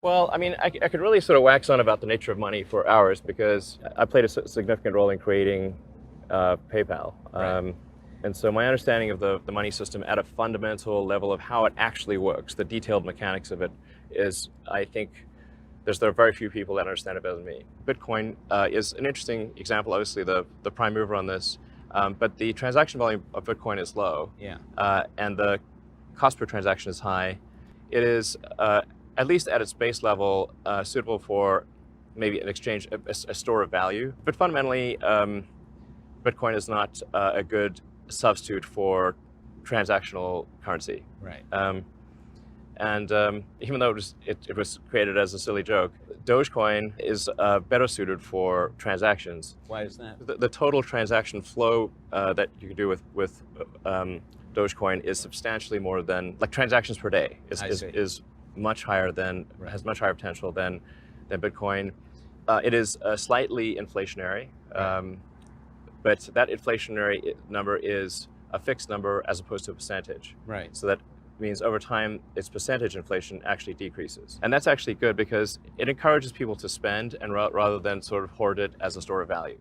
Well, I mean, I could really sort of wax on about the nature of money for hours because I played a significant role in creating PayPal. Right. And so my understanding of the money system at a fundamental level of how it actually works, the detailed mechanics of it, is, I think, there are very few people that understand it better than me. Bitcoin is an interesting example, obviously the prime mover on this, but the transaction volume of Bitcoin is low, Yeah. and the cost per transaction is high. It is, at least at its base level, suitable for maybe an exchange, a store of value. But fundamentally, Bitcoin is not a good substitute for transactional currency. Right. And even though it was created as a silly joke, Dogecoin is better suited for transactions. Why is that? The total transaction flow that you can do with Dogecoin is substantially more than, like, transactions per day is much higher than, Right. has much higher potential than Bitcoin. It is slightly inflationary, Right. but that inflationary number is a fixed number as opposed to a percentage. Right. So that means over time, its percentage inflation actually decreases. And that's actually good because it encourages people to spend and rather than sort of hoard it as a store of value.